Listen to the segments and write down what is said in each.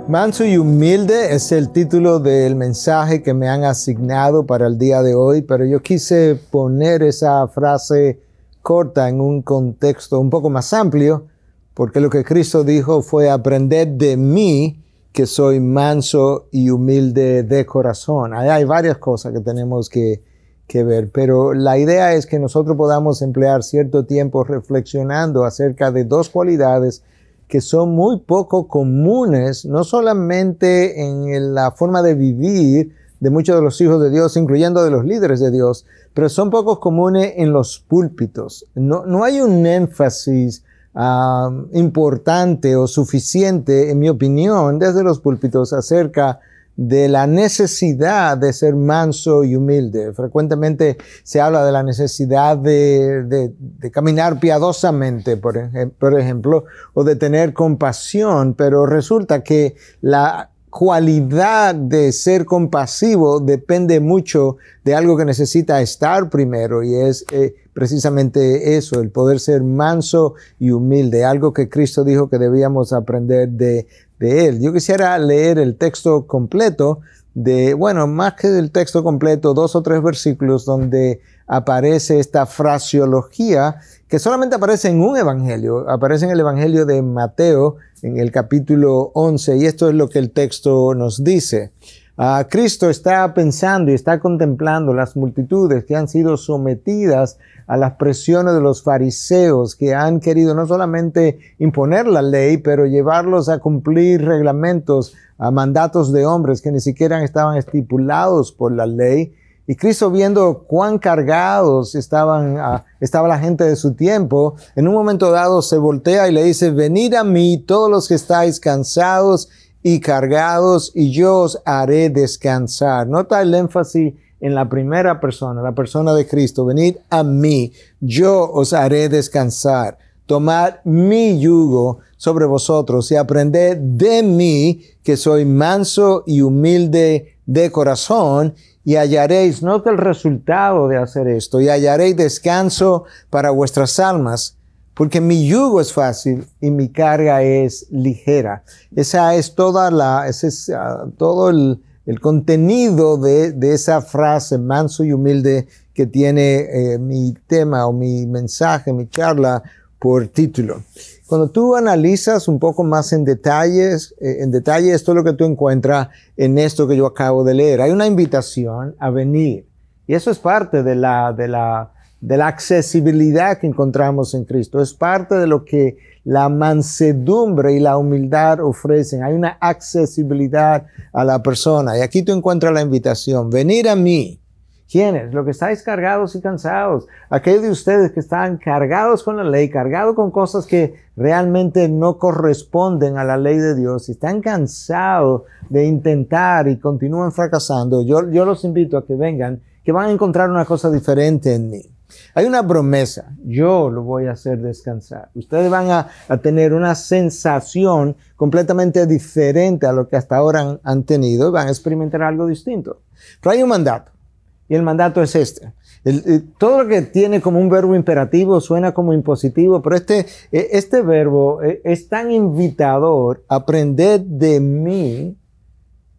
Manso y humilde es el título del mensaje que me han asignado para el día de hoy, pero yo quise poner esa frase corta en un contexto un poco más amplio, porque lo que Cristo dijo fue: aprended de mí, que soy manso y humilde de corazón. Ahí hay varias cosas que tenemos que ver, pero la idea es que nosotros podamos emplear cierto tiempo reflexionando acerca de dos cualidades que son muy poco comunes, no solamente en la forma de vivir de muchos de los hijos de Dios, incluyendo de los líderes de Dios, pero son poco comunes en los púlpitos. No hay un énfasis importante o suficiente, en mi opinión, desde los púlpitos acerca de la necesidad de ser manso y humilde. Frecuentemente se habla de la necesidad de caminar piadosamente, por ejemplo, o de tener compasión, pero resulta que la cualidad de ser compasivo depende mucho de algo que necesita estar primero, y es precisamente eso, el poder ser manso y humilde, algo que Cristo dijo que debíamos aprender de él. Yo quisiera leer el texto completo más que el texto completo, 2 o 3 versículos donde aparece esta fraseología que solamente aparece en un evangelio, aparece en el evangelio de Mateo, en el capítulo 11, y esto es lo que el texto nos dice. Cristo está pensando y está contemplando las multitudes que han sido sometidas a las presiones de los fariseos, que han querido no solamente imponer la ley, pero llevarlos a cumplir reglamentos, a mandatos de hombres que ni siquiera estaban estipulados por la ley. Y Cristo, viendo cuán cargados estaba la gente de su tiempo, en un momento dado se voltea y le dice: venid a mí todos los que estáis cansados y cargados, y yo os haré descansar. Nota el énfasis en la primera persona, la persona de Cristo. Venid a mí, yo os haré descansar. Tomad mi yugo sobre vosotros y aprended de mí, que soy manso y humilde de corazón, y hallaréis, nota el resultado de hacer esto, y hallaréis descanso para vuestras almas, porque mi yugo es fácil y mi carga es ligera. Esa es todo el contenido de esa frase, manso y humilde, que tiene mi tema o mi mensaje, mi charla, por título. Cuando tú analizas un poco más en detalle, esto es lo que tú encuentras en esto que yo acabo de leer. Hay una invitación a venir, y eso es parte de la accesibilidad que encontramos en Cristo. Es parte de lo que la mansedumbre y la humildad ofrecen. Hay una accesibilidad a la persona. Y aquí tú encuentras la invitación: venir a mí. ¿Quiénes? Los que estáis cargados y cansados. Aquellos de ustedes que están cargados con la ley, cargados con cosas que realmente no corresponden a la ley de Dios, y están cansados de intentar y continúan fracasando. Yo los invito a que vengan, que van a encontrar una cosa diferente en mí. Hay una promesa: yo lo voy a hacer descansar. Ustedes van a tener una sensación completamente diferente a lo que hasta ahora han tenido, y van a experimentar algo distinto. Pero hay un mandato, y el mandato es este. Todo lo que tiene como un verbo imperativo suena como impositivo, pero este verbo es tan invitador: aprended de mí.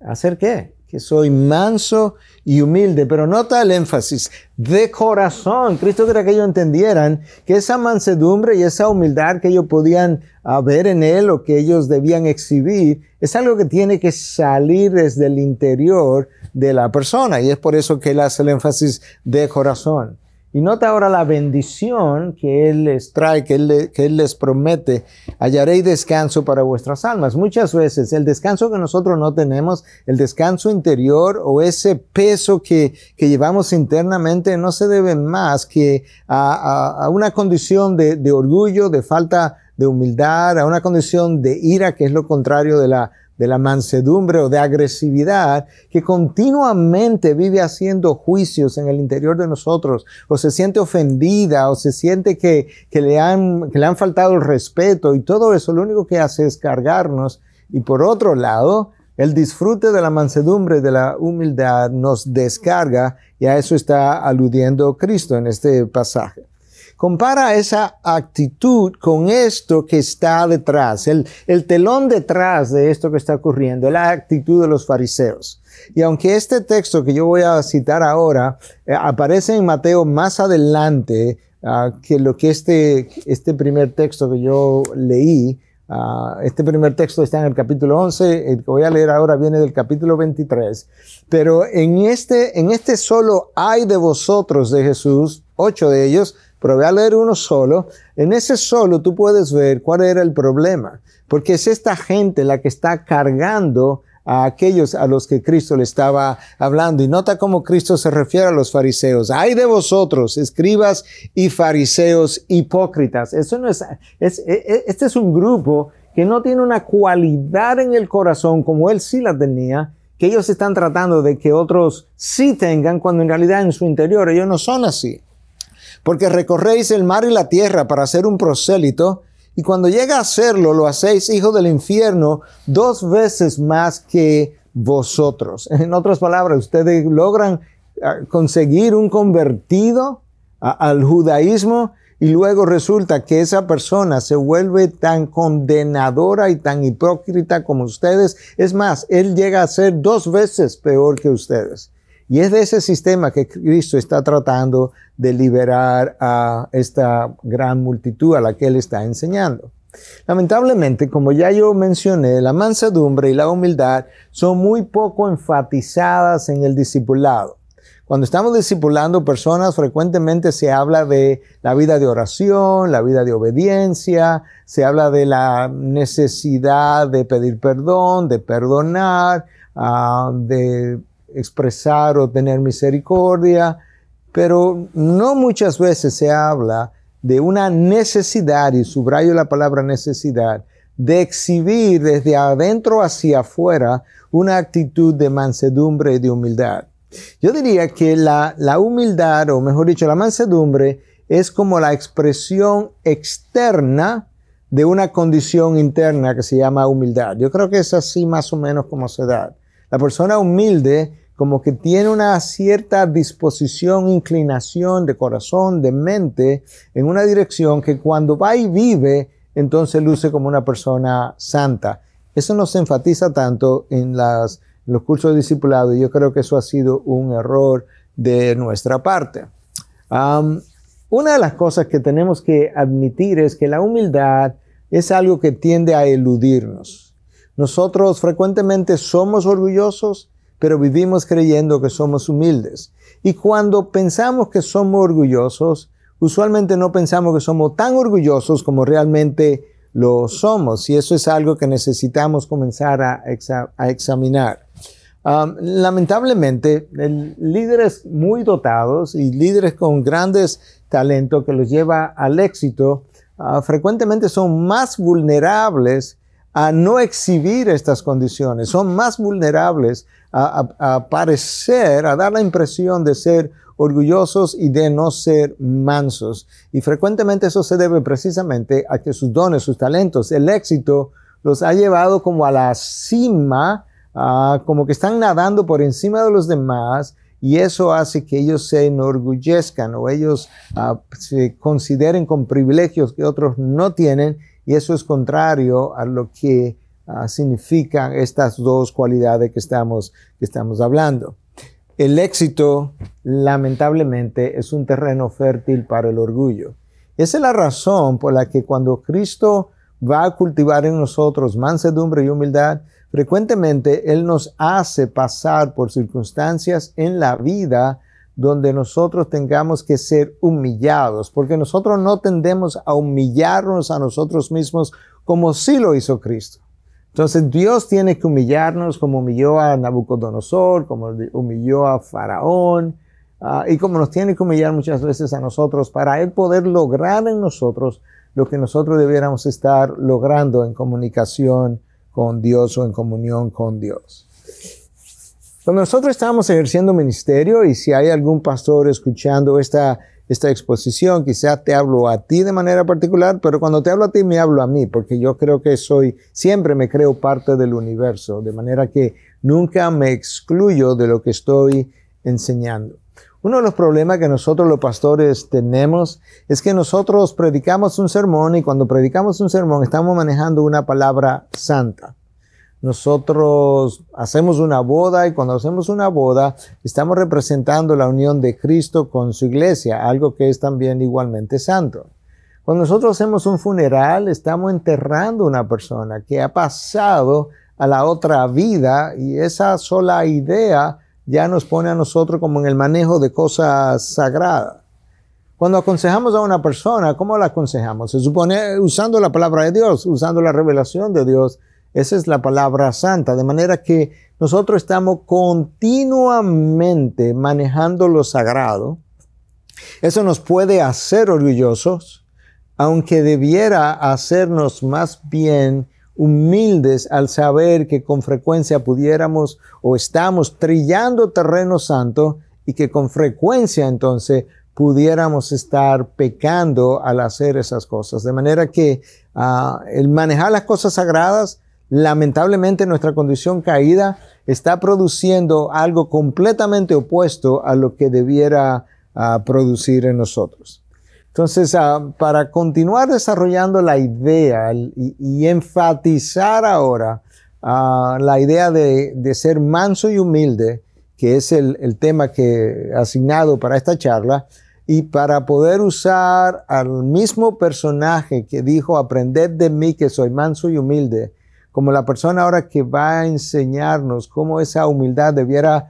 ¿Hacer qué? Que soy manso y humilde. Pero nota el énfasis: de corazón. Cristo quería que ellos entendieran que esa mansedumbre y esa humildad que ellos podían ver en Él, o que ellos debían exhibir, es algo que tiene que salir desde el interior de la persona. Y es por eso que Él hace el énfasis de corazón. Y nota ahora la bendición que Él les trae, que Él les promete: hallaréis descanso para vuestras almas. Muchas veces el descanso que nosotros no tenemos, el descanso interior o ese peso que llevamos internamente, no se debe más que a una condición de orgullo, de falta de humildad, a una condición de ira, que es lo contrario de la mansedumbre o de agresividad, que continuamente vive haciendo juicios en el interior de nosotros, o se siente ofendida, o se siente que le han faltado el respeto, y todo eso lo único que hace es cargarnos. Y por otro lado, El disfrute de la mansedumbre, de la humildad, nos descarga, y a eso está aludiendo Cristo en este pasaje. Compara esa actitud con esto que está detrás, el telón detrás de esto que está ocurriendo, la actitud de los fariseos. Y aunque este texto que yo voy a citar ahora aparece en Mateo más adelante que lo que este primer texto que yo leí, este primer texto está en el capítulo 11, el que voy a leer ahora viene del capítulo 23, pero en este solo "ay de vosotros" de Jesús, 8 de ellos, pero voy a leer uno solo. En ese solo tú puedes ver cuál era el problema, porque es esta gente la que está cargando a aquellos a los que Cristo le estaba hablando. Y nota cómo Cristo se refiere a los fariseos. ¡Ay de vosotros, escribas y fariseos hipócritas! Este es un grupo que no tiene una cualidad en el corazón como él sí la tenía, que ellos están tratando de que otros sí tengan, cuando en realidad en su interior ellos no son así. Porque recorréis el mar y la tierra para ser un prosélito, y cuando llega a hacerlo, lo hacéis hijo del infierno 2 veces más que vosotros. En otras palabras, ustedes logran conseguir un convertido al judaísmo, y luego resulta que esa persona se vuelve tan condenadora y tan hipócrita como ustedes. Es más, él llega a ser 2 veces peor que ustedes. Y es de ese sistema que Cristo está tratando de liberar a esta gran multitud a la que él está enseñando. Lamentablemente, como ya yo mencioné, la mansedumbre y la humildad son muy poco enfatizadas en el discipulado. Cuando estamos discipulando personas, frecuentemente se habla de la vida de oración, la vida de obediencia, se habla de la necesidad de pedir perdón, de perdonar, de expresar o tener misericordia, pero no muchas veces se habla de una necesidad, y subrayo la palabra necesidad, de exhibir desde adentro hacia afuera una actitud de mansedumbre y de humildad. Yo diría que la humildad, o mejor dicho, la mansedumbre, es como la expresión externa de una condición interna que se llama humildad. Yo creo que es así más o menos como se da. La persona humilde como que tiene una cierta disposición, inclinación de corazón, de mente, en una dirección que cuando va y vive, entonces luce como una persona santa. Eso no se enfatiza tanto en los cursos de discipulado, y yo creo que eso ha sido un error de nuestra parte. Una de las cosas que tenemos que admitir es que la humildad es algo que tiende a eludirnos. Nosotros frecuentemente somos orgullosos, pero vivimos creyendo que somos humildes. Y cuando pensamos que somos orgullosos, usualmente no pensamos que somos tan orgullosos como realmente lo somos. Y eso es algo que necesitamos comenzar a examinar. Lamentablemente, líderes muy dotados y líderes con grandes talentos que los lleva al éxito, frecuentemente son más vulnerables a no exhibir estas condiciones, son más vulnerables a parecer, a dar la impresión de ser orgullosos y de no ser mansos. Y frecuentemente eso se debe precisamente a que sus dones, sus talentos, el éxito los ha llevado como a la cima, como que están nadando por encima de los demás, y eso hace que ellos se enorgullezcan o ellos se consideren con privilegios que otros no tienen. Y eso es contrario a lo que significan estas dos cualidades que estamos hablando. El éxito, lamentablemente, es un terreno fértil para el orgullo. Esa es la razón por la que cuando Cristo va a cultivar en nosotros mansedumbre y humildad, frecuentemente Él nos hace pasar por circunstancias en la vida donde nosotros tengamos que ser humillados, porque nosotros no tendemos a humillarnos a nosotros mismos como sí lo hizo Cristo. Entonces Dios tiene que humillarnos como humilló a Nabucodonosor, como humilló a Faraón, y como nos tiene que humillar muchas veces a nosotros para Él poder lograr en nosotros lo que nosotros debiéramos estar logrando en comunicación con Dios o en comunión con Dios. Cuando nosotros estamos ejerciendo ministerio, y si hay algún pastor escuchando esta esta exposición. Quizás te hablo a ti de manera particular, pero cuando te hablo a ti me hablo a mí, porque yo creo que siempre me creo parte del universo, de manera que nunca me excluyo de lo que estoy enseñando. Uno de los problemas que nosotros los pastores tenemos es que nosotros predicamos un sermón y cuando predicamos un sermón estamos manejando una palabra santa. Nosotros hacemos una boda y cuando hacemos una boda estamos representando la unión de Cristo con su iglesia, algo que es también igualmente santo. Cuando nosotros hacemos un funeral estamos enterrando a una persona que ha pasado a la otra vida y esa sola idea ya nos pone a nosotros como en el manejo de cosas sagradas. Cuando aconsejamos a una persona, ¿cómo la aconsejamos? Se supone usando la palabra de Dios, usando la revelación de Dios. Esa es la palabra santa, de manera que nosotros estamos continuamente manejando lo sagrado. Eso nos puede hacer orgullosos, aunque debiera hacernos más bien humildes al saber que con frecuencia pudiéramos o estamos trillando terreno santo y que con frecuencia entonces pudiéramos estar pecando al hacer esas cosas. De manera que el manejar las cosas sagradas, lamentablemente nuestra condición caída está produciendo algo completamente opuesto a lo que debiera producir en nosotros. Entonces, para continuar desarrollando la idea y enfatizar ahora la idea de ser manso y humilde, que es el tema que he asignado para esta charla, y para poder usar al mismo personaje que dijo, aprended de mí que soy manso y humilde, como la persona ahora que va a enseñarnos cómo esa humildad debiera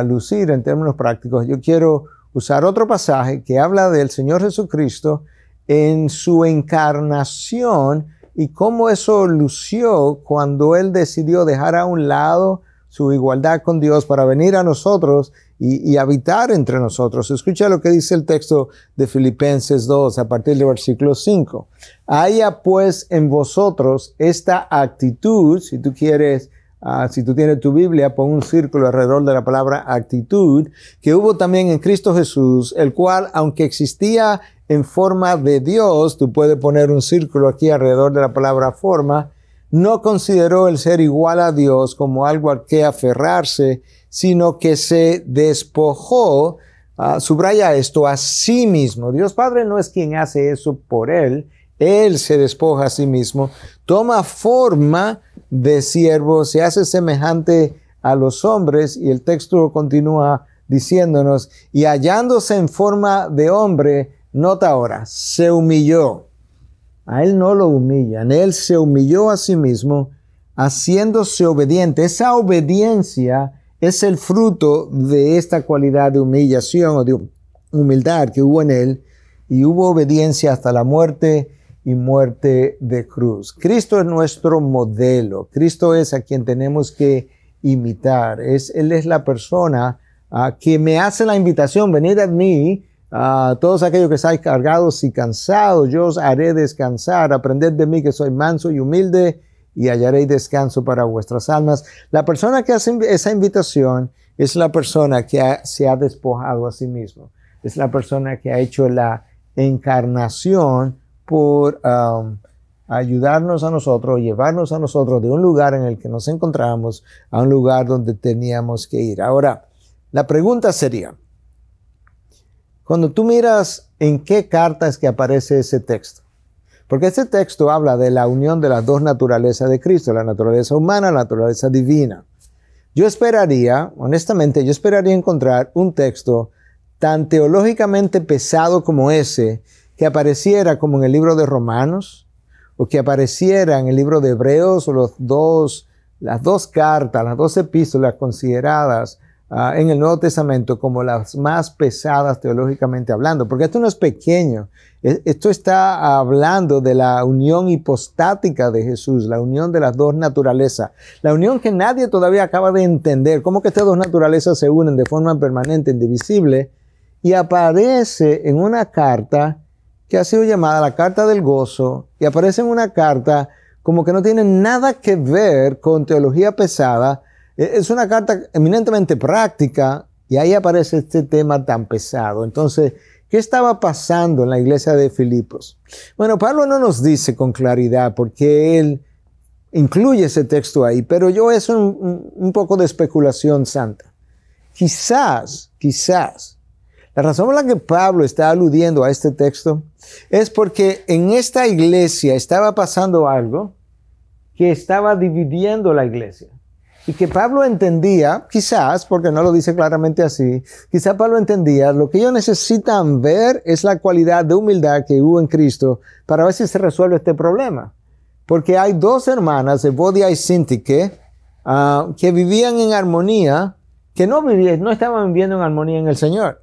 lucir en términos prácticos, yo quiero usar otro pasaje que habla del Señor Jesucristo en su encarnación y cómo eso lució cuando Él decidió dejar a un lado su igualdad con Dios para venir a nosotros y habitar entre nosotros. Escucha lo que dice el texto de Filipenses 2 a partir del versículo 5. Haya pues en vosotros esta actitud, si tú quieres, si tú tienes tu Biblia, pon un círculo alrededor de la palabra actitud, que hubo también en Cristo Jesús, el cual, aunque existía en forma de Dios, tú puedes poner un círculo aquí alrededor de la palabra forma, no consideró el ser igual a Dios como algo al que aferrarse, sino que se despojó, subraya esto, a sí mismo. Dios Padre no es quien hace eso por Él se despoja a sí mismo, toma forma de siervo, se hace semejante a los hombres, y el texto continúa diciéndonos, y hallándose en forma de hombre, nota ahora, se humilló. A Él no lo humillan, Él se humilló a sí mismo, haciéndose obediente. Esa obediencia es el fruto de esta cualidad de humillación o de humildad que hubo en Él, y hubo obediencia hasta la muerte y muerte de cruz. Cristo es nuestro modelo. Cristo es a quien tenemos que imitar. Él es la persona que me hace la invitación, venid a mí, todos aquellos que estáis cargados y cansados, yo os haré descansar. Aprended de mí que soy manso y humilde y hallaréis descanso para vuestras almas. La persona que hace esa invitación es la persona que se ha despojado a sí mismo. Es la persona que ha hecho la encarnación por ayudarnos a nosotros, llevarnos a nosotros de un lugar en el que nos encontramos a un lugar donde teníamos que ir. Ahora, la pregunta sería, cuando tú miras en qué carta es que aparece ese texto, porque este texto habla de la unión de las dos naturalezas de Cristo, la naturaleza humana, la naturaleza divina. Yo esperaría, honestamente, encontrar un texto tan teológicamente pesado como ese, que apareciera como en el libro de Romanos, o que apareciera en el libro de Hebreos, o las dos cartas, las dos epístolas consideradas en el Nuevo Testamento como las más pesadas teológicamente hablando, porque esto no es pequeño, esto está hablando de la unión hipostática de Jesús, la unión de las dos naturalezas, la unión que nadie todavía acaba de entender, cómo que estas dos naturalezas se unen de forma permanente, indivisible, y aparece en una carta que ha sido llamada la carta del gozo, y aparece en una carta como que no tiene nada que ver con teología pesada. Es una carta eminentemente práctica, y ahí aparece este tema tan pesado. Entonces, ¿Qué estaba pasando en la iglesia de Filipos? Bueno, Pablo no nos dice con claridad porque él incluye ese texto ahí, pero yo es un poco de especulación santa. Quizás, la razón por la que Pablo está aludiendo a este texto es porque en esta iglesia estaba pasando algo que estaba dividiendo la iglesia. Y que Pablo entendía, quizás, porque no lo dice claramente así, quizás Pablo entendía, lo que ellos necesitan ver es la cualidad de humildad que hubo en Cristo para ver si se resuelve este problema. Porque hay dos hermanas, Evodia y Síntique, que vivían en armonía, que no estaban viviendo en armonía en el Señor.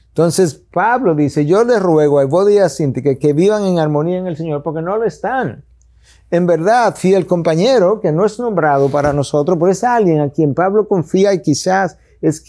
Entonces Pablo dice, yo les ruego a Evodia y a Síntique que vivan en armonía en el Señor, porque no lo están. En verdad, fiel compañero, que no es nombrado para nosotros, pero es alguien a quien Pablo confía y quizás es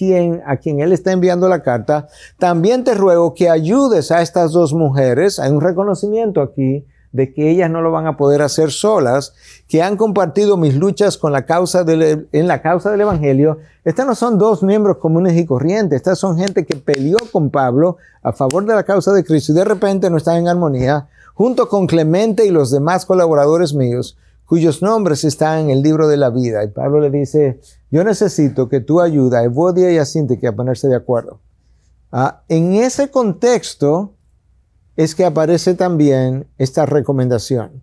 a quien él está enviando la carta. También te ruego que ayudes a estas dos mujeres. Hay un reconocimiento aquí de que ellas no lo van a poder hacer solas, que han compartido mis luchas en la causa del Evangelio. Estas no son dos miembros comunes y corrientes. Estas son gente que peleó con Pablo a favor de la causa de Cristo y de repente no están en armonía, junto con Clemente y los demás colaboradores míos, cuyos nombres están en el libro de la vida. Y Pablo le dice, yo necesito que tú ayudes a Evodia y a Síntique a ponerse de acuerdo. En ese contexto es que aparece también esta recomendación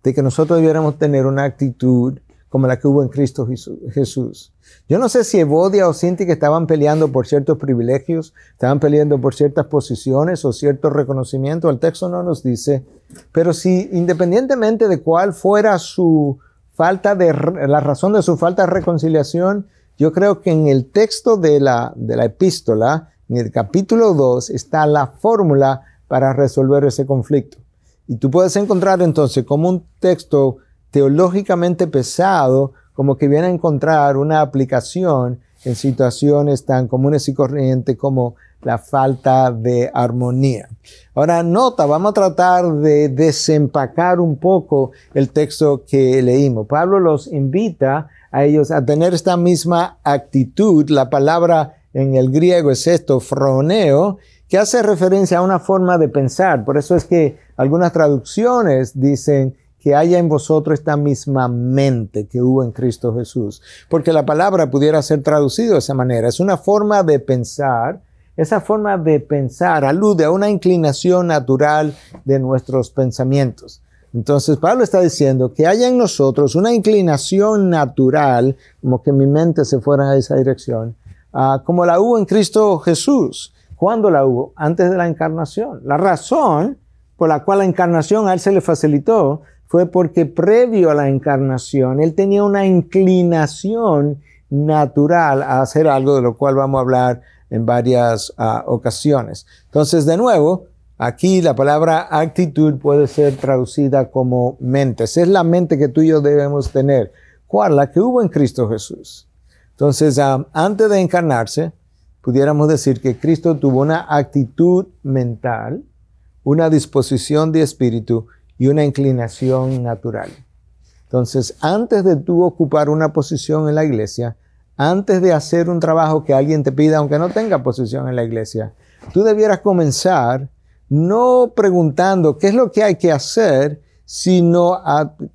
de que nosotros debiéramos tener una actitud como la que hubo en Cristo Jesús. Yo no sé si Evodia o Síntique estaban peleando por ciertos privilegios, estaban peleando por ciertas posiciones o cierto reconocimiento, el texto no nos dice, pero si independientemente de cuál fuera la razón de su falta de reconciliación, yo creo que en el texto de la epístola, en el capítulo 2, está la fórmula para resolver ese conflicto. Y tú puedes encontrar entonces como un texto teológicamente pesado, como que viene a encontrar una aplicación en situaciones tan comunes y corrientes como la falta de armonía. Ahora, nota, vamos a tratar de desempacar un poco el texto que leímos. Pablo los invita a ellos a tener esta misma actitud. La palabra en el griego es esto, phroneo, que hace referencia a una forma de pensar. Por eso es que algunas traducciones dicen que haya en vosotros esta misma mente que hubo en Cristo Jesús. Porque la palabra pudiera ser traducida de esa manera. Es una forma de pensar. Esa forma de pensar alude a una inclinación natural de nuestros pensamientos. Entonces Pablo está diciendo que haya en nosotros una inclinación natural, como que mi mente se fuera a esa dirección, como la hubo en Cristo Jesús. ¿Cuándo la hubo? Antes de la encarnación. La razón por la cual la encarnación a él se le facilitó fue porque previo a la encarnación él tenía una inclinación natural a hacer algo de lo cual vamos a hablar en varias ocasiones. Entonces, de nuevo, aquí la palabra actitud puede ser traducida como mente. Esa es la mente que tú y yo debemos tener. ¿Cuál? La que hubo en Cristo Jesús. Entonces, antes de encarnarse, pudiéramos decir que Cristo tuvo una actitud mental, una disposición de espíritu y una inclinación natural. Entonces, antes de tú ocupar una posición en la iglesia, antes de hacer un trabajo que alguien te pida, aunque no tenga posición en la iglesia, tú debieras comenzar no preguntando qué es lo que hay que hacer, sino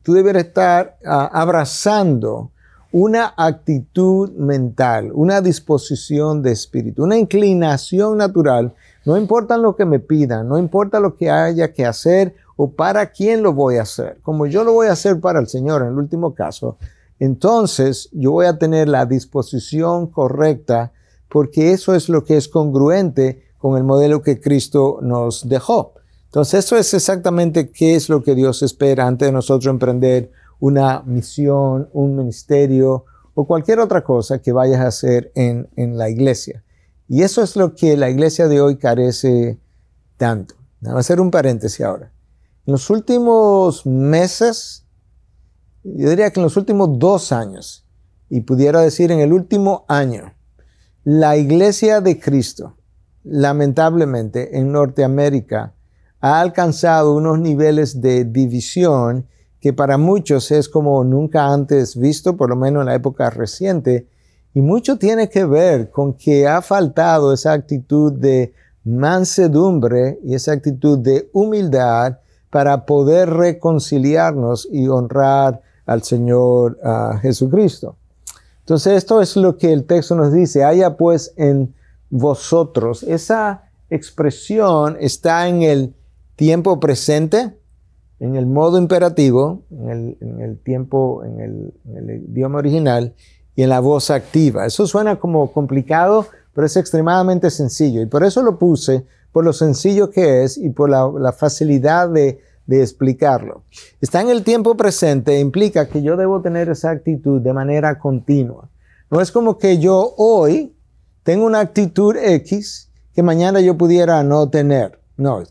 tú debieras estar abrazando una actitud mental, una disposición de espíritu, una inclinación natural. No importa lo que me pidan, no importa lo que haya que hacer o para quién lo voy a hacer. Como yo lo voy a hacer para el Señor en el último caso, entonces yo voy a tener la disposición correcta porque eso es lo que es congruente con el modelo que Cristo nos dejó. Entonces eso es exactamente qué es lo que Dios espera antes de nosotros emprender una misión, un ministerio o cualquier otra cosa que vayas a hacer en la iglesia. Y eso es lo que la iglesia de hoy carece tanto. Vamos a hacer un paréntesis ahora. En los últimos meses, yo diría que en los últimos 2 años, y pudiera decir en el último año, la iglesia de Cristo, lamentablemente en Norteamérica, ha alcanzado unos niveles de división que para muchos es como nunca antes visto, por lo menos en la época reciente, y mucho tiene que ver con que ha faltado esa actitud de mansedumbre y esa actitud de humildad para poder reconciliarnos y honrar al Señor Jesucristo. Entonces esto es lo que el texto nos dice, haya pues en vosotros. Esa expresión está en el tiempo presente, en el modo imperativo, en el idioma original y en la voz activa. Eso suena como complicado, pero es extremadamente sencillo. Y por eso lo puse, por lo sencillo que es y por la facilidad de explicarlo. Está en el tiempo presente, implica que yo debo tener esa actitud de manera continua. No es como que yo hoy tengo una actitud X que mañana yo pudiera no tener. No,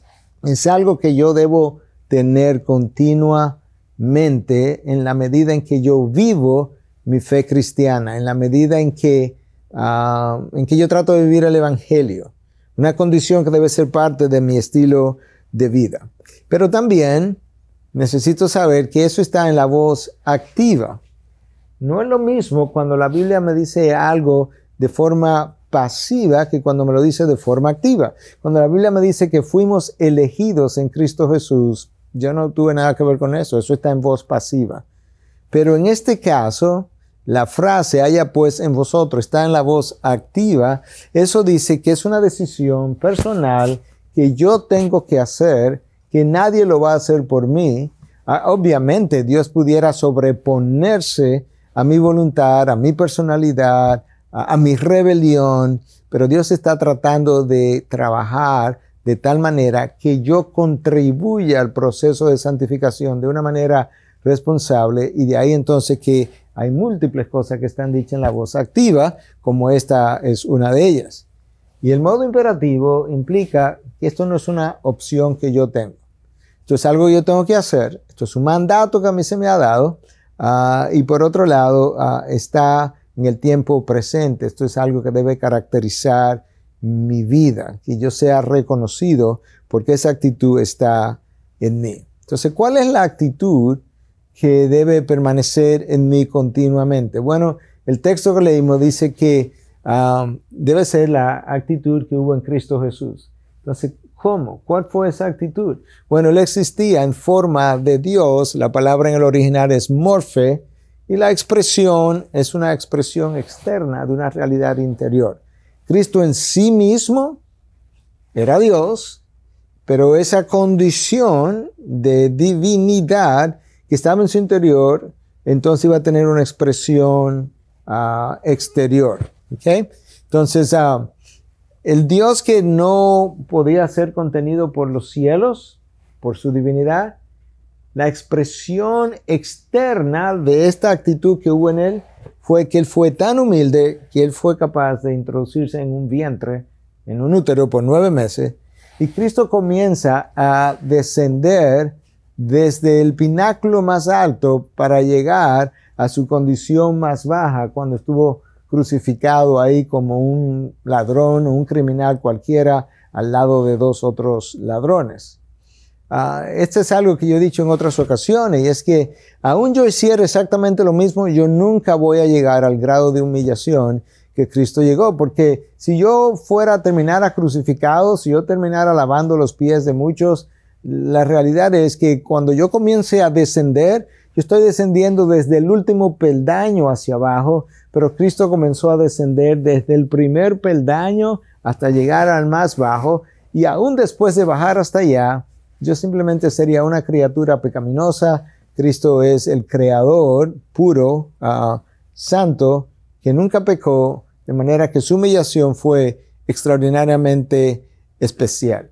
es algo que yo debo tener continuamente en la medida en que yo vivo mi fe cristiana, en la medida en que yo trato de vivir el evangelio. Una condición que debe ser parte de mi estilo de vida. Pero también necesito saber que eso está en la voz activa. No es lo mismo cuando la Biblia me dice algo de forma pasiva que cuando me lo dice de forma activa. Cuando la Biblia me dice que fuimos elegidos en Cristo Jesús, yo no tuve nada que ver con eso. Eso está en voz pasiva. Pero en este caso, la frase haya pues en vosotros está en la voz activa. Eso dice que es una decisión personal que yo tengo que hacer, que nadie lo va a hacer por mí. Obviamente Dios pudiera sobreponerse a mi voluntad, a mi personalidad, a mi rebelión, pero Dios está tratando de trabajar de tal manera que yo contribuya al proceso de santificación de una manera responsable, y de ahí entonces que hay múltiples cosas que están dichas en la voz activa, como esta es una de ellas. Y el modo imperativo implica que esto no es una opción que yo tengo. Esto es algo que yo tengo que hacer. Esto es un mandato que a mí se me ha dado. Y por otro lado, está en el tiempo presente. Esto es algo que debe caracterizar mi vida, que yo sea reconocido porque esa actitud está en mí. Entonces, ¿cuál es la actitud que debe permanecer en mí continuamente? Bueno, el texto que leímos dice que debe ser la actitud que hubo en Cristo Jesús. Entonces, ¿cómo? ¿Cuál fue esa actitud? Bueno, él existía en forma de Dios. La palabra en el original es morfe, y la expresión es una expresión externa de una realidad interior. Cristo en sí mismo era Dios, pero esa condición de divinidad que estaba en su interior, entonces iba a tener una expresión exterior. ¿Okay? Entonces, el Dios que no podía ser contenido por los cielos, por su divinidad, la expresión externa de esta actitud que hubo en él fue que él fue tan humilde que él fue capaz de introducirse en un vientre, en un útero por 9 meses, y Cristo comienza a descender desde el pináculo más alto para llegar a su condición más baja cuando estuvo crucificado ahí como un ladrón o un criminal cualquiera al lado de 2 otros ladrones. Esto es algo que yo he dicho en otras ocasiones, y es que aún yo hiciera exactamente lo mismo, yo nunca voy a llegar al grado de humillación que Cristo llegó, porque si yo fuera a terminar crucificado, si yo terminara lavando los pies de muchos, la realidad es que cuando yo comience a descender, yo estoy descendiendo desde el último peldaño hacia abajo, pero Cristo comenzó a descender desde el primer peldaño hasta llegar al más bajo, y aún después de bajar hasta allá, yo simplemente sería una criatura pecaminosa. Cristo es el creador puro, santo, que nunca pecó, de manera que su humillación fue extraordinariamente especial.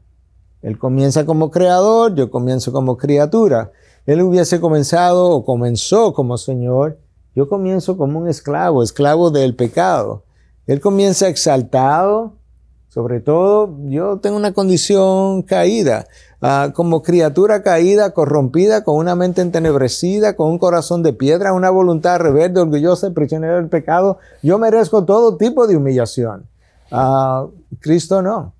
Él comienza como creador, yo comienzo como criatura. Él hubiese comenzado o comenzó como Señor, yo comienzo como un esclavo, esclavo del pecado. Él comienza exaltado, sobre todo yo tengo una condición caída. Como criatura caída, corrompida, con una mente entenebrecida, con un corazón de piedra, una voluntad rebelde, orgullosa, prisionero del pecado, yo merezco todo tipo de humillación. Cristo no.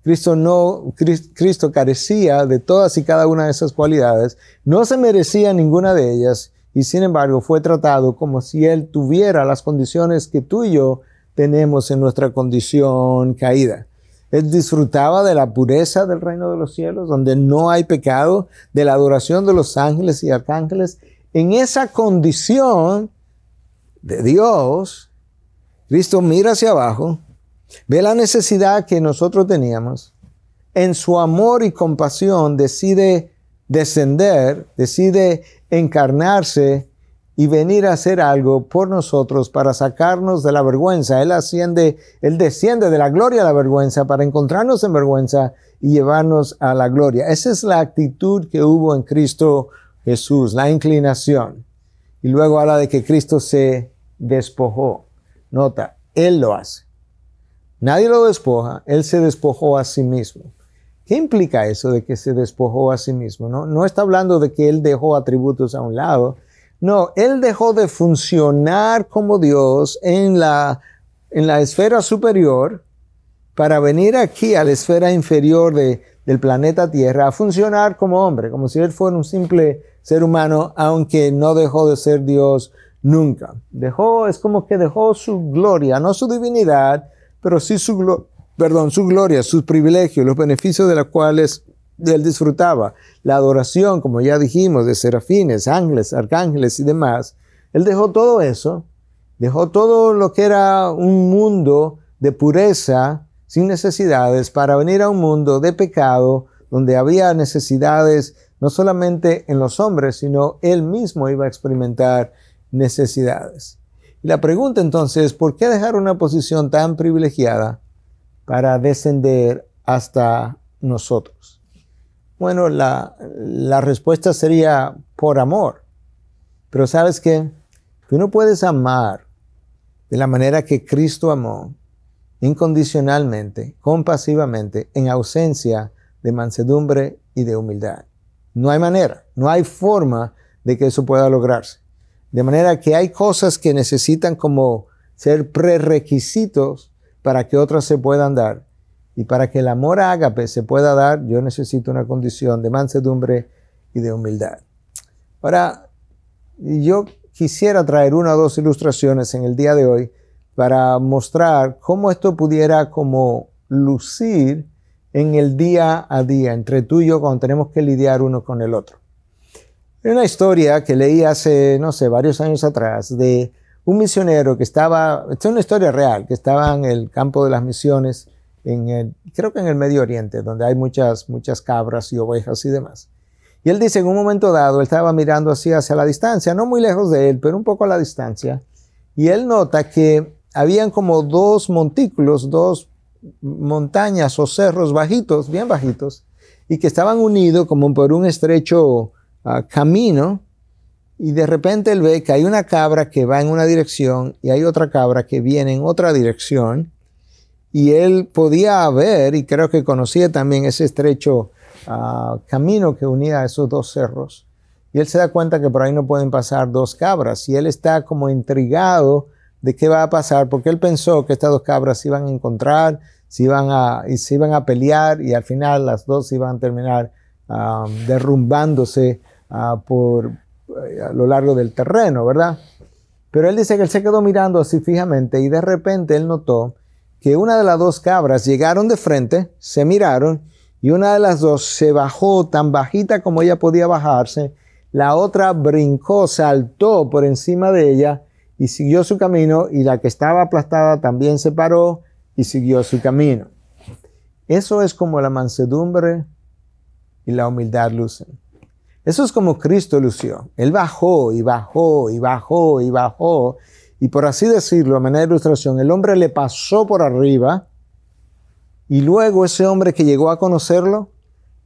Cristo carecía de todas y cada una de esas cualidades, no se merecía ninguna de ellas, y sin embargo fue tratado como si Él tuviera las condiciones que tú y yo tenemos en nuestra condición caída. Él disfrutaba de la pureza del reino de los cielos, donde no hay pecado, de la adoración de los ángeles y arcángeles. En esa condición de Dios, Cristo mira hacia abajo, ve la necesidad que nosotros teníamos, en su amor y compasión decide descender, decide encarnarse y venir a hacer algo por nosotros para sacarnos de la vergüenza. Él desciende de la gloria a la vergüenza para encontrarnos en vergüenza y llevarnos a la gloria. Esa es la actitud que hubo en Cristo Jesús, la inclinación. Y luego habla de que Cristo se despojó. Nota, Él lo hace. Nadie lo despoja, Él se despojó a sí mismo. ¿Qué implica eso de que se despojó a sí mismo? No está hablando de que Él dejó atributos a un lado. No, Él dejó de funcionar como Dios en la esfera superior para venir aquí a la esfera inferior del planeta Tierra a funcionar como hombre, como si Él fuera un simple ser humano, aunque no dejó de ser Dios nunca. Es como que dejó su gloria, no su divinidad, pero sí su gloria, sus privilegios, los beneficios de los cuales Él disfrutaba. La adoración, como ya dijimos, de serafines, ángeles, arcángeles y demás. Él dejó todo eso, dejó todo lo que era un mundo de pureza, sin necesidades, para venir a un mundo de pecado, donde había necesidades no solamente en los hombres, sino Él mismo iba a experimentar necesidades. Y la pregunta entonces es, ¿por qué dejar una posición tan privilegiada para descender hasta nosotros? Bueno, la respuesta sería por amor. Pero ¿sabes qué? Tú no puedes amar de la manera que Cristo amó, incondicionalmente, compasivamente, en ausencia de mansedumbre y de humildad. No hay manera, no hay forma de que eso pueda lograrse. De manera que hay cosas que necesitan como ser prerequisitos para que otras se puedan dar. Y para que el amor ágape se pueda dar, yo necesito una condición de mansedumbre y de humildad. Ahora, yo quisiera traer una o dos ilustraciones en el día de hoy para mostrar cómo esto pudiera como lucir en el día a día, entre tú y yo, cuando tenemos que lidiar uno con el otro. Hay una historia que leí hace, varios años atrás, de un misionero que esta es una historia real, que estaba en el campo de las misiones, creo que en el Medio Oriente, donde hay muchas cabras y ovejas y demás. Y él dice, en un momento dado, él estaba mirando así hacia la distancia, no muy lejos de él, pero un poco a la distancia, y él nota que habían como dos montículos, dos montañas o cerros bajitos, bien bajitos, y que estaban unidos como por un estrecho camino, y de repente él ve que hay una cabra que va en una dirección y hay otra cabra que viene en otra dirección, y él podía ver, y creo que conocía también ese estrecho camino que unía a esos dos cerros, y él se da cuenta que por ahí no pueden pasar dos cabras, y él está como intrigado de qué va a pasar, porque él pensó que estas dos cabras se iban a encontrar, se iban a pelear, y al final las dos iban a terminar derrumbándose a lo largo del terreno, ¿verdad? Pero él dice que él se quedó mirando así fijamente, y de repente él notó que una de las dos cabras llegaron de frente, se miraron, y una de las dos se bajó tan bajita como ella podía bajarse, la otra brincó, saltó por encima de ella y siguió su camino, y la que estaba aplastada también se paró y siguió su camino. Eso es como la mansedumbre y la humildad lucen. Eso es como Cristo lució. Él bajó y bajó y bajó y bajó, y por así decirlo, a manera de ilustración, el hombre le pasó por arriba, y luego ese hombre que llegó a conocerlo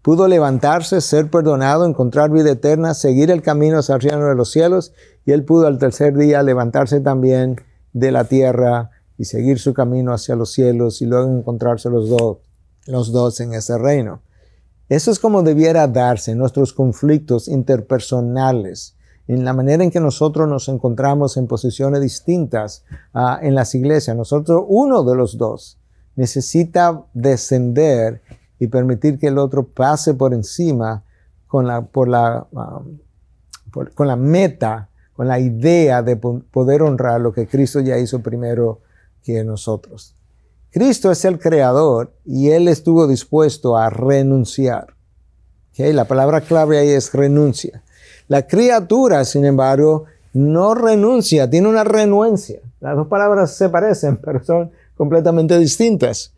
pudo levantarse, ser perdonado, encontrar vida eterna, seguir el camino hacia el reino de los cielos, y él pudo al tercer día levantarse también de la tierra y seguir su camino hacia los cielos, y luego encontrarse los dos en ese reino. Eso es como debiera darse en nuestros conflictos interpersonales, en la manera en que nosotros nos encontramos en posiciones distintas en las iglesias. Uno de los dos necesita descender y permitir que el otro pase por encima con la meta, con la idea de poder honrar lo que Cristo ya hizo primero que nosotros. Cristo es el creador y Él estuvo dispuesto a renunciar. ¿Okay? La palabra clave ahí es renuncia. La criatura, sin embargo, no renuncia, tiene una renuencia. Las dos palabras se parecen, pero son completamente distintas.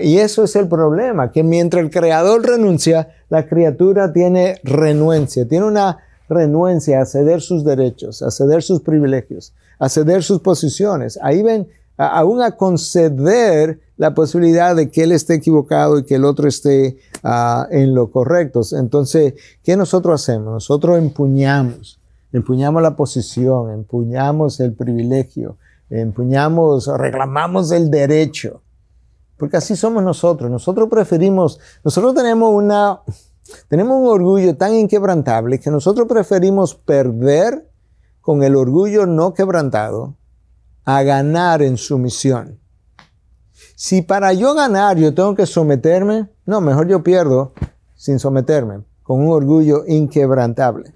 Y eso es el problema, que mientras el creador renuncia, la criatura tiene renuencia. Tiene una renuncia a ceder sus derechos, a ceder sus privilegios, a ceder sus posiciones. Ahí ven, aún a conceder la posibilidad de que él esté equivocado y que el otro esté en lo correcto. Entonces, ¿qué nosotros hacemos? Nosotros empuñamos la posición, empuñamos el privilegio, reclamamos el derecho. Porque así somos nosotros. Nosotros tenemos un orgullo tan inquebrantable que nosotros preferimos perder con el orgullo no quebrantado a ganar en sumisión. Si para yo ganar yo tengo que someterme, no, mejor yo pierdo sin someterme, con un orgullo inquebrantable.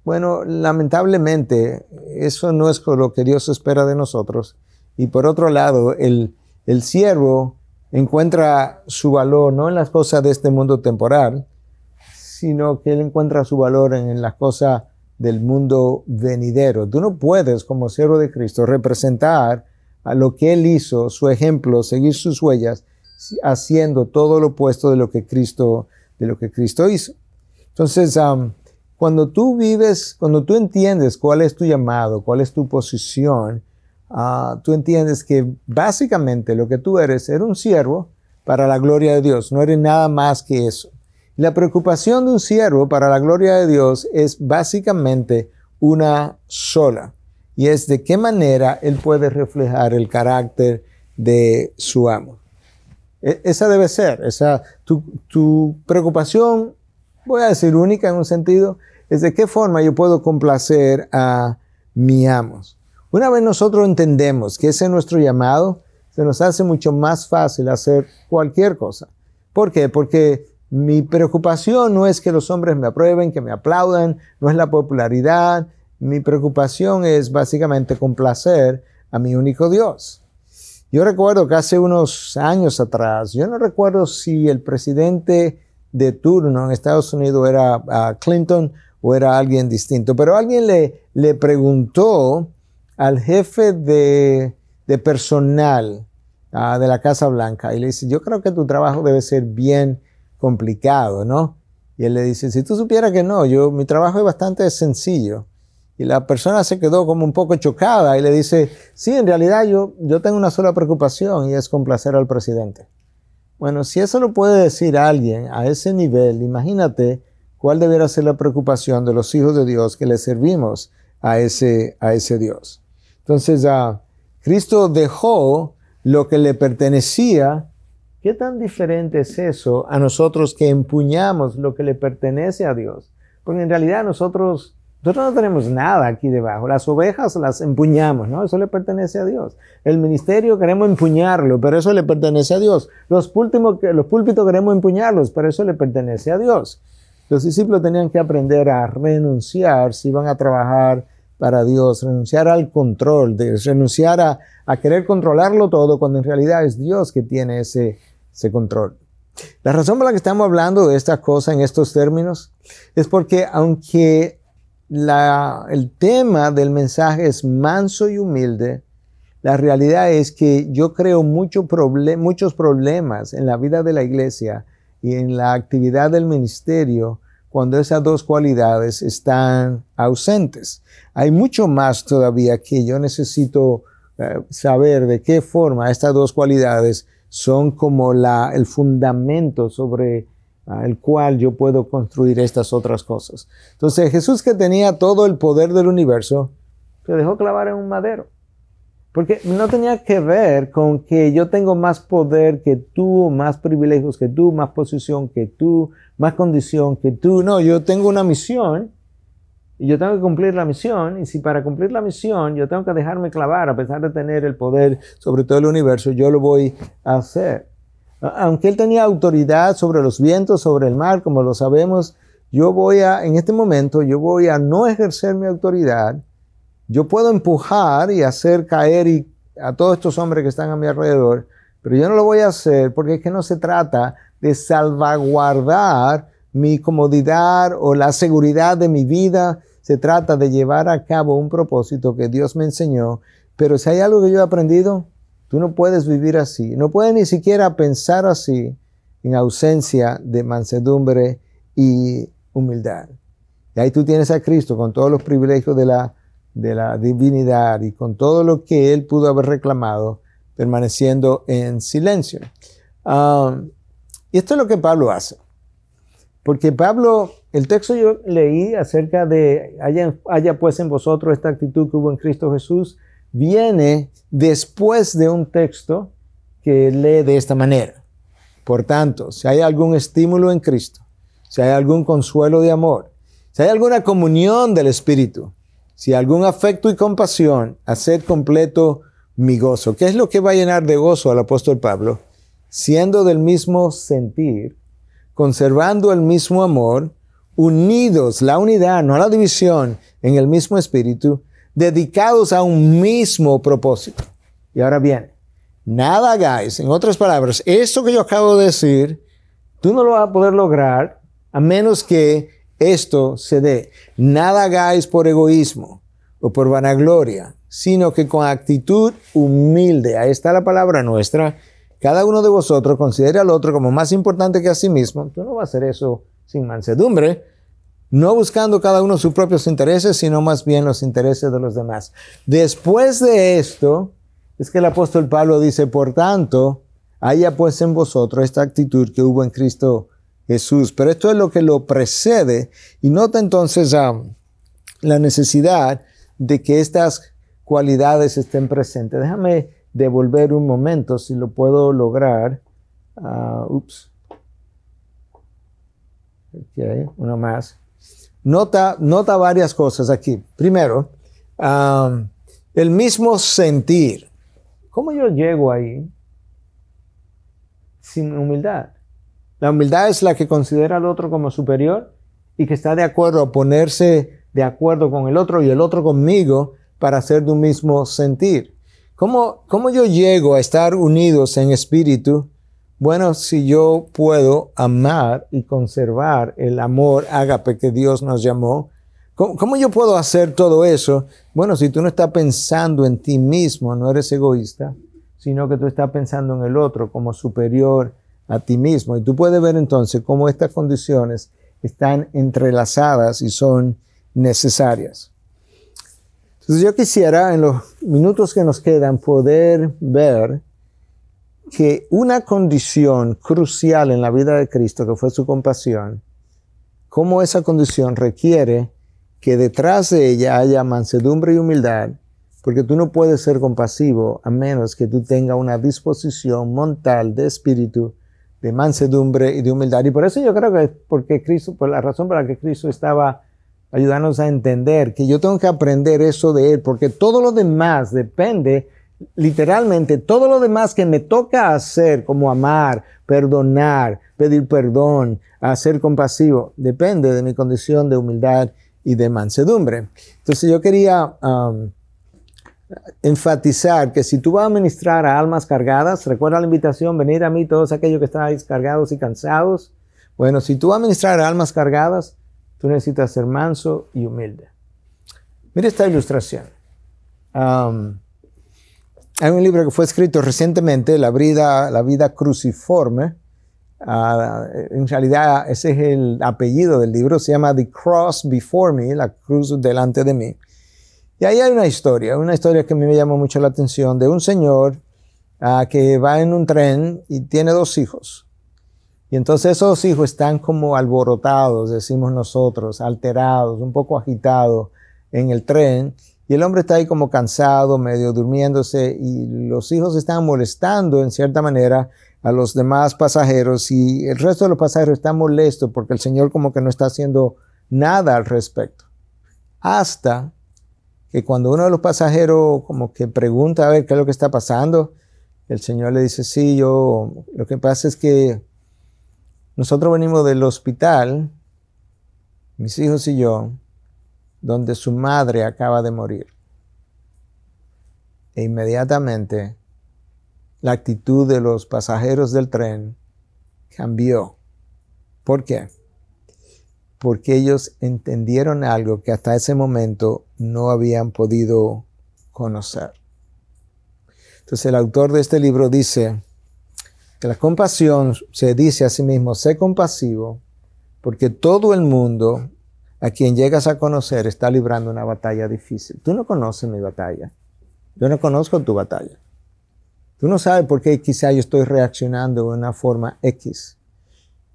Bueno, lamentablemente, eso no es lo que Dios espera de nosotros. Y por otro lado, el siervo encuentra su valor no en las cosas de este mundo temporal, sino que él encuentra su valor en las cosas del mundo venidero. Tú no puedes, como siervo de Cristo, representar a lo que Él hizo, su ejemplo, seguir sus huellas, haciendo todo lo opuesto de lo que Cristo hizo. Entonces, cuando tú entiendes cuál es tu llamado, cuál es tu posición, tú entiendes que básicamente lo que tú eres un siervo para la gloria de Dios. No eres nada más que eso. La preocupación de un siervo para la gloria de Dios es básicamente una sola. Y es de qué manera él puede reflejar el carácter de su amo. Esa debe ser. Tu preocupación, voy a decir única en un sentido, es de qué forma yo puedo complacer a mi amo. Una vez nosotros entendemos que ese es nuestro llamado, se nos hace mucho más fácil hacer cualquier cosa. ¿Por qué? Porque mi preocupación no es que los hombres me aprueben, que me aplaudan, no es la popularidad. Mi preocupación es básicamente complacer a mi único Dios. Yo recuerdo que hace unos años atrás, yo no recuerdo si el presidente de turno en Estados Unidos era Clinton o era alguien distinto, pero alguien le preguntó al jefe de personal de la Casa Blanca y le dice, yo creo que tu trabajo debe ser bien complicado, ¿no? Y él le dice, si tú supieras que no, mi trabajo es bastante sencillo. Y la persona se quedó como un poco chocada y le dice, sí, en realidad yo tengo una sola preocupación y es complacer al presidente. Bueno, si eso lo puede decir alguien a ese nivel, imagínate cuál debiera ser la preocupación de los hijos de Dios que le servimos a ese Dios. Entonces, Cristo dejó lo que le pertenecía. ¿Qué tan diferente es eso a nosotros que empuñamos lo que le pertenece a Dios? Porque en realidad nosotros no tenemos nada aquí debajo. Las ovejas las empuñamos, ¿no? Eso le pertenece a Dios. El ministerio queremos empuñarlo, pero eso le pertenece a Dios. Los púlpitos queremos empuñarlos, pero eso le pertenece a Dios. Los discípulos tenían que aprender a renunciar si iban a trabajar para Dios, renunciar al control, renunciar a querer controlarlo todo, cuando en realidad es Dios que tiene ese control. La razón por la que estamos hablando de esta cosa en estos términos es porque aunque el tema del mensaje es manso y humilde, la realidad es que yo creo muchos problemas en la vida de la iglesia y en la actividad del ministerio cuando esas dos cualidades están ausentes. Hay mucho más todavía que yo necesito saber de qué forma estas dos cualidades son como el fundamento sobre el cual yo puedo construir estas otras cosas. Entonces Jesús, que tenía todo el poder del universo, se dejó clavar en un madero. Porque no tenía que ver con que yo tengo más poder que tú, más privilegios que tú, más posición que tú, más condición que tú. No, yo tengo una misión y yo tengo que cumplir la misión. Y si para cumplir la misión yo tengo que dejarme clavar, a pesar de tener el poder sobre todo el universo, yo lo voy a hacer. Aunque él tenía autoridad sobre los vientos, sobre el mar, como lo sabemos, en este momento, yo voy a no ejercer mi autoridad. Yo puedo empujar y hacer caer a todos estos hombres que están a mi alrededor, pero yo no lo voy a hacer porque es que no se trata de salvaguardar mi comodidad o la seguridad de mi vida. Se trata de llevar a cabo un propósito que Dios me enseñó. Pero si hay algo que yo he aprendido, tú no puedes vivir así. No puedes ni siquiera pensar así en ausencia de mansedumbre y humildad. Y ahí tú tienes a Cristo con todos los privilegios de la divinidad y con todo lo que Él pudo haber reclamado, permaneciendo en silencio. Y esto es lo que Pablo hace. Porque Pablo, el texto yo leí acerca de haya pues en vosotros esta actitud que hubo en Cristo Jesús, viene después de un texto que lee de esta manera. Por tanto, si hay algún estímulo en Cristo, si hay algún consuelo de amor, si hay alguna comunión del Espíritu, si hay algún afecto y compasión, haced completo mi gozo. ¿Qué es lo que va a llenar de gozo al apóstol Pablo? Siendo del mismo sentir, conservando el mismo amor, unidos, la unidad, no la división, en el mismo espíritu, dedicados a un mismo propósito. Y ahora bien, nada hagáis, en otras palabras, esto que yo acabo de decir, tú no lo vas a poder lograr a menos que esto se dé. Nada hagáis por egoísmo o por vanagloria, sino que con actitud humilde, ahí está la palabra nuestra, cada uno de vosotros considera al otro como más importante que a sí mismo. Tú no vas a hacer eso sin mansedumbre, no buscando cada uno sus propios intereses, sino más bien los intereses de los demás. Después de esto, es que el apóstol Pablo dice, por tanto, haya pues en vosotros esta actitud que hubo en Cristo Jesús. Pero esto es lo que lo precede, y nota entonces la necesidad de que estas cualidades estén presentes. Déjame devolver un momento, si lo puedo lograr. Uno más. Nota varias cosas aquí. Primero, el mismo sentir. ¿Cómo yo llego ahí sin humildad? La humildad es la que considera al otro como superior y que está de acuerdo a ponerse de acuerdo con el otro y el otro conmigo para hacer de un mismo sentir. ¿Cómo yo llego a estar unidos en espíritu? Bueno, si yo puedo amar y conservar el amor ágape que Dios nos llamó. ¿Cómo yo puedo hacer todo eso? Bueno, si tú no estás pensando en ti mismo, no eres egoísta, sino que tú estás pensando en el otro como superior a ti mismo. Y tú puedes ver entonces cómo estas condiciones están entrelazadas y son necesarias. Entonces yo quisiera, en los minutos que nos quedan, poder ver que una condición crucial en la vida de Cristo, que fue su compasión, cómo esa condición requiere que detrás de ella haya mansedumbre y humildad, porque tú no puedes ser compasivo a menos que tú tengas una disposición mental de espíritu, de mansedumbre y de humildad. Y por eso yo creo que porque Cristo, por la razón por la que Cristo estaba ayudándonos a entender que yo tengo que aprender eso de Él, porque todo lo demás depende, literalmente, todo lo demás que me toca hacer, como amar, perdonar, pedir perdón, ser compasivo, depende de mi condición de humildad y de mansedumbre. Entonces yo quería enfatizar que si tú vas a ministrar a almas cargadas, recuerda la invitación, venid a mí todos aquellos que estáis cargados y cansados. Bueno, si tú vas a ministrar a almas cargadas, tú necesitas ser manso y humilde. Mira esta ilustración. Hay un libro que fue escrito recientemente, La vida cruciforme. En realidad ese es el apellido del libro, se llama The Cross Before Me, la cruz delante de mí. Y ahí hay una historia que a mí me llamó mucho la atención, de un señor que va en un tren y tiene 2 hijos. Y entonces esos 2 hijos están como alborotados, decimos nosotros, alterados, un poco agitados en el tren. Y el hombre está ahí como cansado, medio durmiéndose, y los hijos están molestando en cierta manera a los demás pasajeros, y el resto de los pasajeros están molestos porque el Señor como que no está haciendo nada al respecto. Hasta que cuando uno de los pasajeros como que pregunta a ver qué es lo que está pasando, el Señor le dice, sí, lo que pasa es que nosotros venimos del hospital, mis hijos y yo, donde su madre acaba de morir. E inmediatamente la actitud de los pasajeros del tren cambió. ¿Por qué? Porque ellos entendieron algo que hasta ese momento no habían podido conocer. Entonces el autor de este libro dice que la compasión se dice a sí mismo, sé compasivo, porque todo el mundo a quien llegas a conocer está librando una batalla difícil. Tú no conoces mi batalla. Yo no conozco tu batalla. Tú no sabes por qué quizá yo estoy reaccionando de una forma X.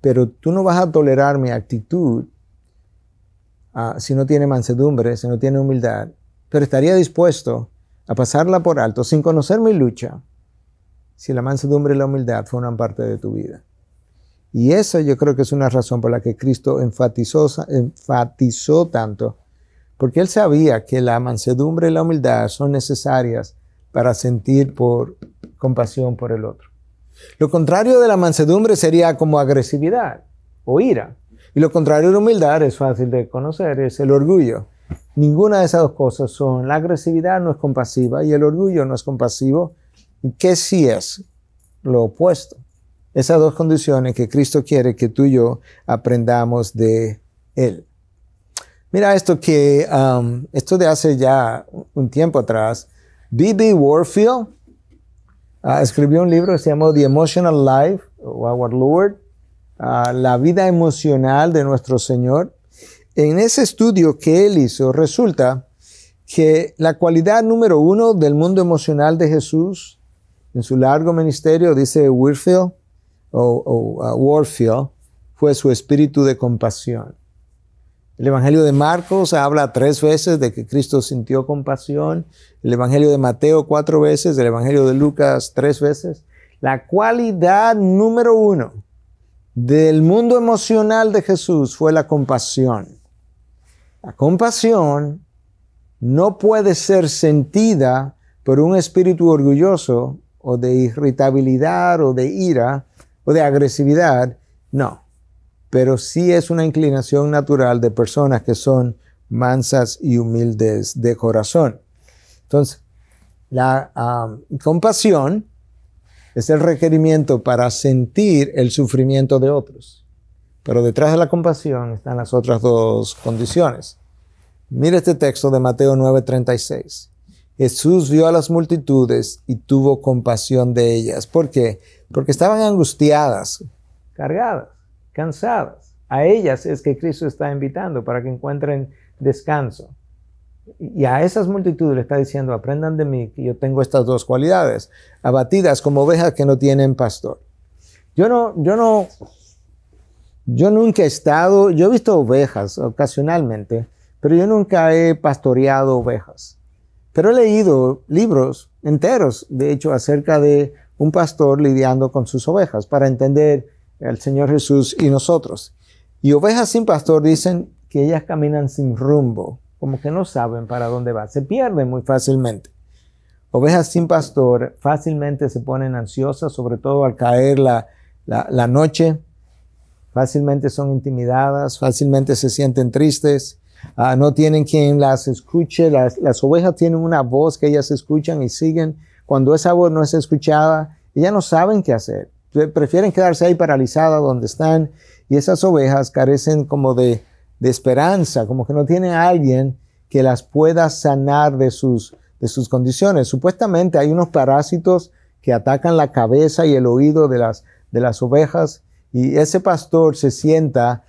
Pero tú no vas a tolerar mi actitud si no tiene mansedumbre, si no tiene humildad. Pero estaría dispuesto a pasarla por alto sin conocer mi lucha si la mansedumbre y la humildad forman parte de tu vida. Y esa yo creo que es una razón por la que Cristo enfatizó tanto, porque Él sabía que la mansedumbre y la humildad son necesarias para sentir compasión por el otro. Lo contrario de la mansedumbre sería como agresividad o ira. Y lo contrario de la humildad es fácil de conocer, es el orgullo. Ninguna de esas dos cosas son. La agresividad no es compasiva y el orgullo no es compasivo. ¿Y qué sí es? Lo opuesto. Esas dos condiciones que Cristo quiere que tú y yo aprendamos de Él. Mira esto esto de hace ya un tiempo atrás, B.B. Warfield escribió un libro que se llamó The Emotional Life of Our Lord, la vida emocional de nuestro Señor. En ese estudio que él hizo, resulta que la cualidad número 1 del mundo emocional de Jesús, en su largo ministerio, dice Warfield, fue su espíritu de compasión. El Evangelio de Marcos habla 3 veces de que Cristo sintió compasión. El Evangelio de Mateo 4 veces. El Evangelio de Lucas 3 veces. La cualidad número 1 del mundo emocional de Jesús fue la compasión. La compasión no puede ser sentida por un espíritu orgulloso o de irritabilidad o de ira o de agresividad. No. Pero sí es una inclinación natural de personas que son mansas y humildes de corazón. Entonces, la compasión es el requerimiento para sentir el sufrimiento de otros. Pero detrás de la compasión están las otras 2 condiciones. Mira este texto de Mateo 9:36. Jesús vio a las multitudes y tuvo compasión de ellas. ¿Por qué? Porque estaban angustiadas, cargadas, cansadas. A ellas es que Cristo está invitando para que encuentren descanso. Y a esas multitudes le está diciendo, aprendan de mí que yo tengo estas 2 cualidades, abatidas como ovejas que no tienen pastor. Yo nunca he estado, yo he visto ovejas ocasionalmente, pero yo nunca he pastoreado ovejas. Pero he leído libros enteros, de hecho, acerca de un pastor lidiando con sus ovejas para entender al Señor Jesús y nosotros. Y ovejas sin pastor dicen que ellas caminan sin rumbo, como que no saben para dónde van, se pierden muy fácilmente. Ovejas sin pastor fácilmente se ponen ansiosas, sobre todo al caer la noche, fácilmente son intimidadas, fácilmente se sienten tristes, no tienen quien las escuche. Las ovejas tienen una voz que ellas escuchan y siguen. Cuando esa voz no es escuchada, ellas no saben qué hacer. Prefieren quedarse ahí paralizadas donde están, y esas ovejas carecen como de esperanza, como que no tienen a alguien que las pueda sanar de sus condiciones. Supuestamente hay unos parásitos que atacan la cabeza y el oído de las ovejas, y ese pastor se sienta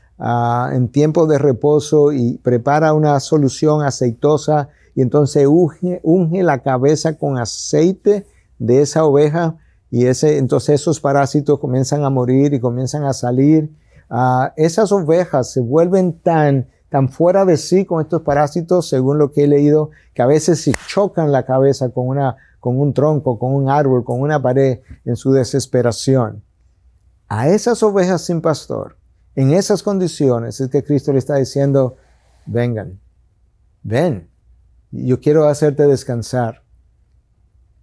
en tiempo de reposo y prepara una solución aceitosa, y entonces unge la cabeza con aceite de esa oveja, y entonces esos parásitos comienzan a morir y comienzan a salir. Esas ovejas se vuelven tan fuera de sí con estos parásitos, según lo que he leído, que a veces se chocan la cabeza con un tronco, con un árbol, con una pared en su desesperación. A esas ovejas sin pastor, en esas condiciones, es que Cristo le está diciendo, vengan, ven, yo quiero hacerte descansar.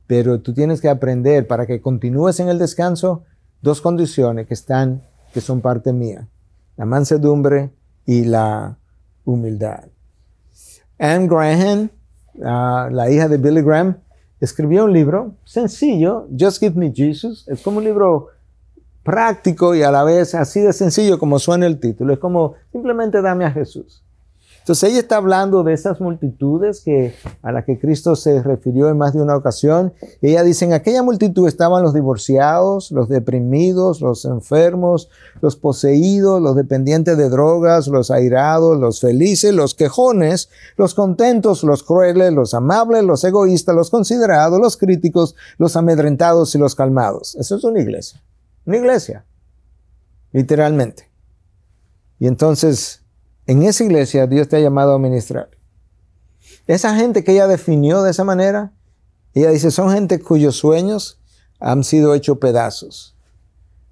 Pero tú tienes que aprender, para que continúes en el descanso, 2 condiciones que son parte mía: la mansedumbre y la humildad. Anne Graham, la hija de Billy Graham, escribió un libro sencillo, Just Give Me Jesus. Es como un libro práctico y a la vez así de sencillo como suena el título. Es como simplemente dame a Jesús. Entonces ella está hablando de esas multitudes a las que Cristo se refirió en más de una ocasión. Ella dice, en aquella multitud estaban los divorciados, los deprimidos, los enfermos, los poseídos, los dependientes de drogas, los airados, los felices, los quejones, los contentos, los crueles, los amables, los egoístas, los considerados, los críticos, los amedrentados y los calmados. Eso es una iglesia, literalmente. Y entonces, en esa iglesia Dios te ha llamado a ministrar. Esa gente que ella definió de esa manera, ella dice, son gente cuyos sueños han sido hechos pedazos.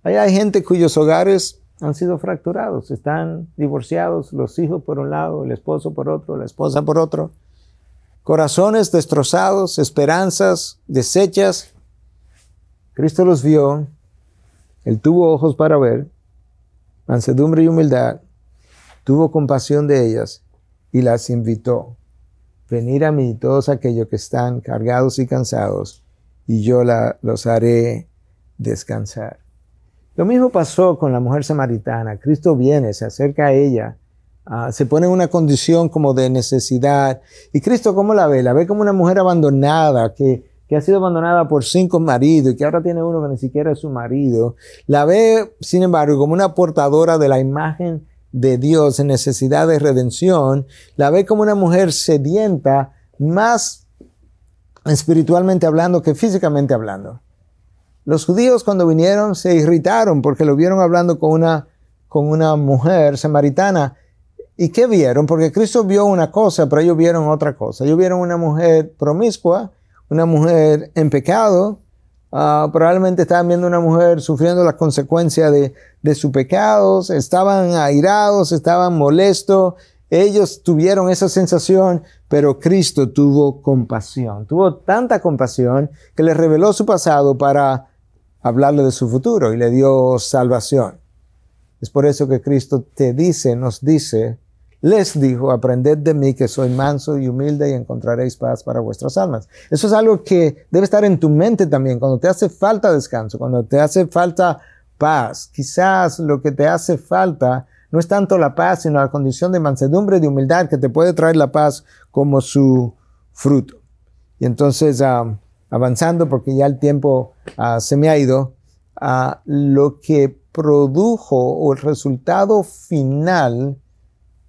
Ahí hay gente cuyos hogares han sido fracturados, están divorciados, los hijos por un lado, el esposo por otro, la esposa por otro. Corazones destrozados, esperanzas deshechas. Cristo los vio, Él tuvo ojos para ver, mansedumbre y humildad. Tuvo compasión de ellas y las invitó. Venid a mí todos aquellos que están cargados y cansados, y yo los haré descansar. Lo mismo pasó con la mujer samaritana. Cristo viene, se acerca a ella, se pone en una condición como de necesidad. ¿Y Cristo cómo la ve? La ve como una mujer abandonada, que ha sido abandonada por 5 maridos y que ahora tiene uno que ni siquiera es su marido. La ve, sin embargo, como una portadora de la imagen de Dios en necesidad de redención. La ve como una mujer sedienta, más espiritualmente hablando que físicamente hablando. Los judíos cuando vinieron se irritaron porque lo vieron hablando con una mujer samaritana. ¿Y qué vieron? Porque Cristo vio una cosa, pero ellos vieron otra cosa. Ellos vieron una mujer promiscua, una mujer en pecado. Probablemente estaban viendo una mujer sufriendo las consecuencias de sus pecados, estaban airados, estaban molestos. Ellos tuvieron esa sensación, pero Cristo tuvo compasión. Tuvo tanta compasión que les reveló su pasado para hablarle de su futuro y le dio salvación. Es por eso que Cristo nos dice, les dijo, aprended de mí que soy manso y humilde y encontraréis paz para vuestras almas. Eso es algo que debe estar en tu mente también. Cuando te hace falta descanso, cuando te hace falta paz, quizás lo que te hace falta no es tanto la paz, sino la condición de mansedumbre y de humildad que te puede traer la paz como su fruto. Y entonces, avanzando, porque ya el tiempo se me ha ido, lo que produjo o el resultado final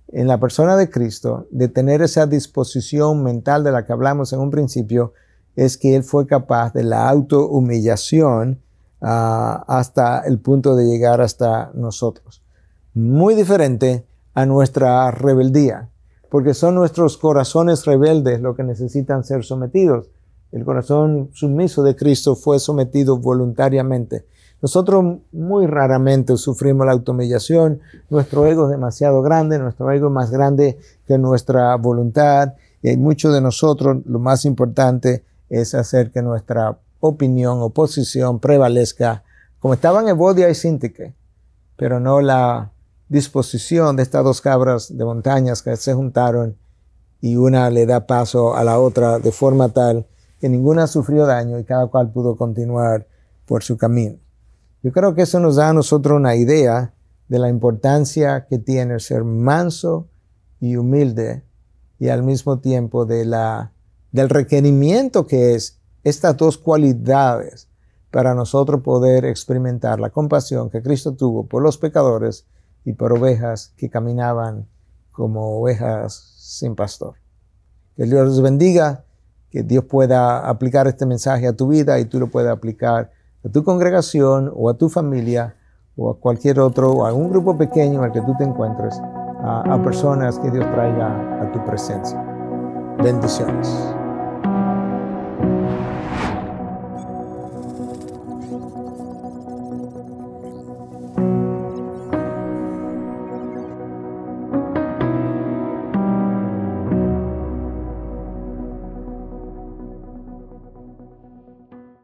en la persona de Cristo, de tener esa disposición mental de la que hablamos en un principio, es que Él fue capaz de la autohumillación hasta el punto de llegar hasta nosotros. Muy diferente a nuestra rebeldía, porque son nuestros corazones rebeldes los que necesitan ser sometidos. El corazón sumiso de Cristo fue sometido voluntariamente. Nosotros muy raramente sufrimos la autohumillación. Nuestro ego es demasiado grande, nuestro ego es más grande que nuestra voluntad. Y hay muchos de nosotros, lo más importante es hacer que nuestra opinión o posición prevalezca, como estaban Evodia y Síntique, pero no la disposición de estas 2 cabras de montañas que se juntaron y una le da paso a la otra de forma tal que ninguna sufrió daño y cada cual pudo continuar por su camino. Yo creo que eso nos da a nosotros una idea de la importancia que tiene ser manso y humilde y al mismo tiempo del requerimiento que es estas 2 cualidades para nosotros poder experimentar la compasión que Cristo tuvo por los pecadores y por ovejas que caminaban como ovejas sin pastor. Que Dios los bendiga, que Dios pueda aplicar este mensaje a tu vida y tú lo puedas aplicar a tu congregación o a tu familia o a cualquier otro o a un grupo pequeño en el que tú te encuentres, a personas que Dios traiga a tu presencia. Bendiciones.